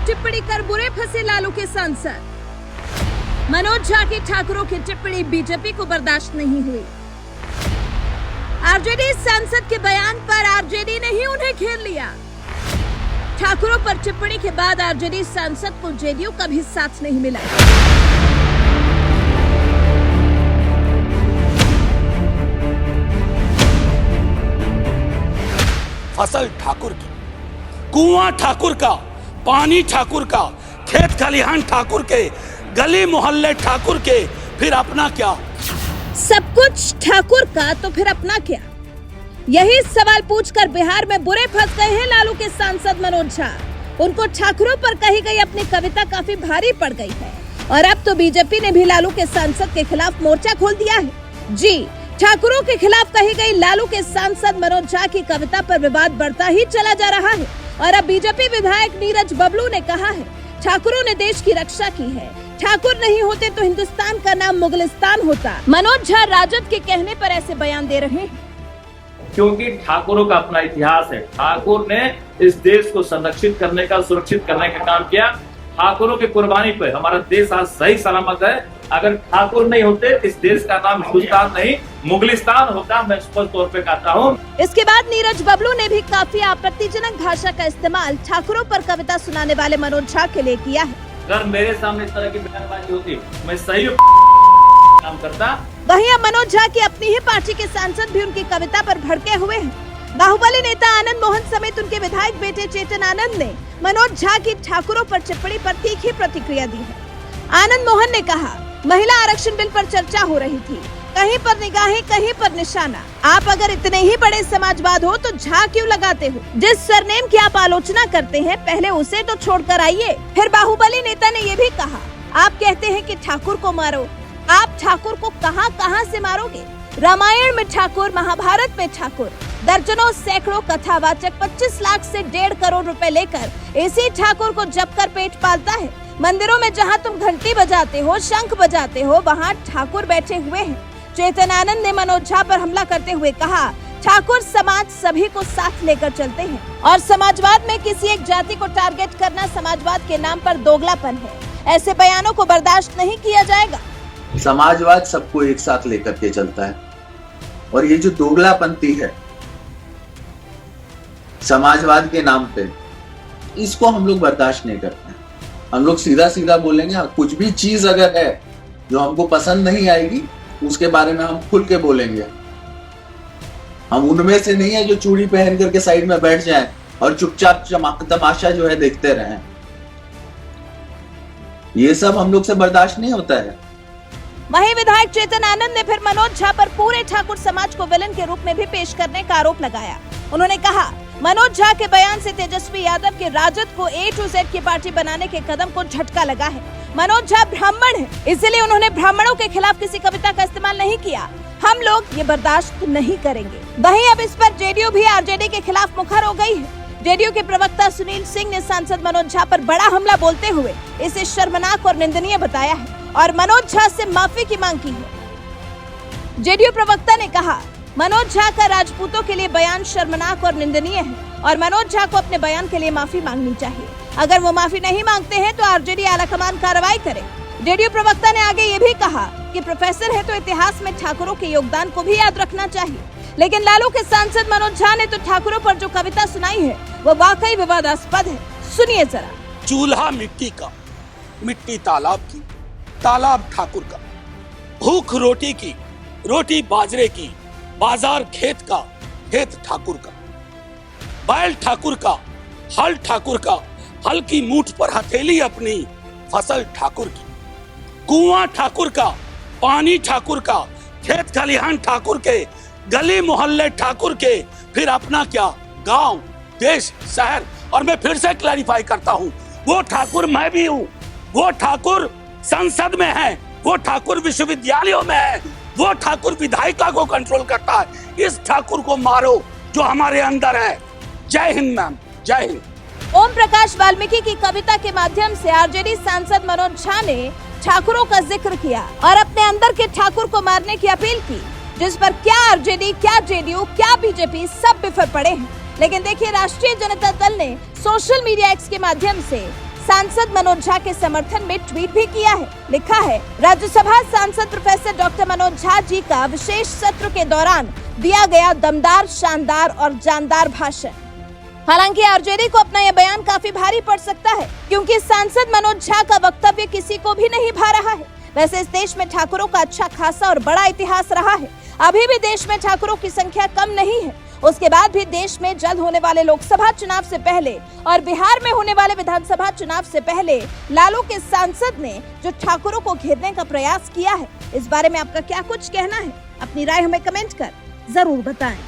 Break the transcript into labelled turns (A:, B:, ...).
A: टिप्पणी कर बुरे फंसे लालू के सांसद। मनोज झा की ठाकुरों की टिप्पणी बीजेपी को बर्दाश्त नहीं हुई। आरजेडी सांसद के बयान पर आरजेडी ने ही उन्हें घेर लिया। ठाकुरों पर टिप्पणी के बाद आरजेडी सांसद को जेडीयू का भी साथ नहीं मिला।
B: फसल ठाकुर की, कुआं ठाकुर का, पानी ठाकुर का, खेत खलिहान ठाकुर के, गली मोहल्ले ठाकुर के, फिर अपना क्या?
A: सब कुछ ठाकुर का तो फिर अपना क्या? यही सवाल पूछकर बिहार में बुरे फंस गए हैं लालू के सांसद मनोज झा। उनको ठाकुरों पर कही गई अपनी कविता काफी भारी पड़ गई है और अब तो बीजेपी ने भी लालू के सांसद के खिलाफ मोर्चा खोल दिया है। जी, ठाकुरों के खिलाफ कही गई लालू के सांसद मनोज झा की कविता पर विवाद बढ़ता ही चला जा रहा है और अब बीजेपी विधायक नीरज बबलू ने कहा है, ठाकुरों ने देश की रक्षा की है, ठाकुर नहीं होते तो हिंदुस्तान का नाम मुगलिस्तान होता। मनोज झा राजद के कहने पर ऐसे बयान दे रहे हैं
C: क्योंकि ठाकुरों का अपना इतिहास है। ठाकुर ने इस देश को संरक्षित करने का, सुरक्षित करने का काम किया। ठाकुरों की कुर्बानी पे हमारा देश आज सही सलामत है। अगर ठाकुर नहीं होते इस देश का नाम हिंदुस्तान नहीं मुगलिस्तान होता, मैं स्पष्ट तौर पे कहता हूँ।
A: इसके बाद नीरज बबलू ने भी काफी आपत्तिजनक भाषा का इस्तेमाल ठाकुरों पर कविता सुनाने वाले मनोज झा के लिए किया है।
C: अगर मेरे सामने इस तरह की बयानबाजी होती, मैं सही काम करता।
A: वहीं अब मनोज झा की अपनी ही पार्टी के सांसद भी उनकी कविता पर भड़के हुए हैं। बाहुबली नेता आनंद मोहन समेत उनके विधायक बेटे चेतन आनंद ने मनोज झा की ठाकुरों पर टिप्पणी पर तीखी प्रतिक्रिया दी है। आनंद मोहन ने कहा, महिला आरक्षण बिल पर चर्चा हो रही थी, कहीं पर निगाहें कहीं पर निशाना। आप अगर इतने ही बड़े समाजवाद हो तो झा क्यों लगाते हो? जिस सरनेम की आप आलोचना करते हैं पहले उसे तो छोड़कर आइए। फिर बाहुबली नेता ने ये भी कहा, आप कहते हैं कि ठाकुर को मारो, आप ठाकुर को कहां कहां से मारोगे? रामायण में ठाकुर, महाभारत में ठाकुर, दर्जनों सैकड़ों कथावाचक 25 लाख से 1.5 करोड़ रुपए लेकर इसी ठाकुर को जप कर पेट पालता है। मंदिरों में जहां तुम घंटी बजाते हो, शंख बजाते हो, वहां ठाकुर बैठे हुए हैं। चेतन आनंद ने मनोज झा पर हमला करते हुए कहा, ठाकुर समाज सभी को साथ लेकर चलते हैं और समाजवाद में किसी एक जाति को टारगेट करना समाजवाद के नाम पर दोगलापन है। ऐसे बयानों को बर्दाश्त नहीं किया जाएगा।
D: समाजवाद सबको एक साथ लेकर के चलता है और ये जो दोगलापंथी है समाजवाद के नाम पे, इसको हम लोग बर्दाश्त नहीं करते हैं। हम लोग सीधा सीधा बोलेंगे। कुछ भी चीज अगर है जो हमको पसंद नहीं आएगी उसके बारे में हम खुल के बोलेंगे। हम उनमें से नहीं है जो चूड़ी पहन करके साइड में बैठ जाएं और चुपचाप तमाशा जो है देखते रहें। ये सब हम लोग से बर्दाश्त नहीं होता है।
A: वहीं विधायक चेतन आनंद ने फिर मनोज झा पर पूरे ठाकुर समाज को विलन के रूप में भी पेश करने का आरोप लगाया। उन्होंने कहा, मनोज झा के बयान से तेजस्वी यादव के राजद को A to Z की पार्टी बनाने के कदम को झटका लगा है। मनोज झा ब्राह्मण है, इसलिए उन्होंने ब्राह्मणों के खिलाफ किसी कविता का इस्तेमाल नहीं किया। हम लोग ये बर्दाश्त नहीं करेंगे। वहीं अब इस पर जेडीयू भी आरजेडी के खिलाफ मुखर हो गई है। जेडीयू के प्रवक्ता सुनील सिंह ने सांसद मनोज झा पर बड़ा हमला बोलते हुए इसे शर्मनाक और निंदनीय बताया है और मनोज झा से माफी की मांग की है। जेडीयू प्रवक्ता ने कहा, मनोज झा का राजपूतों के लिए बयान शर्मनाक और निंदनीय है और मनोज झा को अपने बयान के लिए माफी मांगनी चाहिए। अगर वो माफी नहीं मांगते हैं तो आरजेडी आलाकमान कार्रवाई करे। जेडीयू प्रवक्ता ने आगे ये भी कहा कि प्रोफेसर है तो इतिहास में ठाकुरों के योगदान को भी याद रखना चाहिए। लेकिन लालू के सांसद मनोज झा ने तो ठाकुरों पर जो कविता सुनाई है वो वाकई विवादास्पद है। सुनिए जरा।
B: चूल्हा मिट्टी का, मिट्टी तालाब की, तालाब ठाकुर का, भूख रोटी की, रोटी बाजरे की, बाजार खेत का, खेत ठाकुर का, बैल ठाकुर का, हल ठाकुर का, हल की मूठ पर हथेली अपनी, फसल ठाकुर की, कुआं ठाकुर का, पानी ठाकुर का, खेत खलिहान ठाकुर के, गली मोहल्ले ठाकुर के, फिर अपना क्या? गांव, देश, शहर। और मैं फिर से क्लैरिफाई करता हूं, वो ठाकुर मैं भी हूं, वो ठाकुर संसद में है, वो ठाकुर विश्वविद्यालयों में है, वो ठाकुर विधायिका को कंट्रोल करता है। इस ठाकुर को मारो जो हमारे अंदर है। जय हिंद मैम, जय हिंद।
A: ओम प्रकाश वाल्मीकि की कविता के माध्यम से आरजेडी सांसद मनोज झा ने ठाकुरों का जिक्र किया और अपने अंदर के ठाकुर को मारने की अपील की, जिस पर क्या आरजेडी, क्या जेडीयू, क्या बीजेपी सब बिफर पड़े हैं। लेकिन देखिए, राष्ट्रीय जनता दल ने सोशल मीडिया एक्स के माध्यम से सांसद मनोज झा के समर्थन में ट्वीट भी किया है। लिखा है, राज्यसभा सांसद प्रोफेसर डॉक्टर मनोज झा जी का विशेष सत्र के दौरान दिया गया दमदार, शानदार और जानदार भाषण। हालांकि आरजेडी को अपना यह बयान काफी भारी पड़ सकता है, क्योंकि सांसद मनोज झा का वक्तव्य किसी को भी नहीं भा रहा है। वैसे इस देश में ठाकुरों का अच्छा खासा और बड़ा इतिहास रहा है। अभी भी देश में ठाकुरों की संख्या कम नहीं है। उसके बाद भी देश में जल्द होने वाले लोकसभा चुनाव से पहले और बिहार में होने वाले विधानसभा चुनाव से पहले लालू के सांसद ने जो ठाकुरों को घेरने का प्रयास किया है, इस बारे में आपका क्या कुछ कहना है? अपनी राय हमें कमेंट कर जरूर बताएं।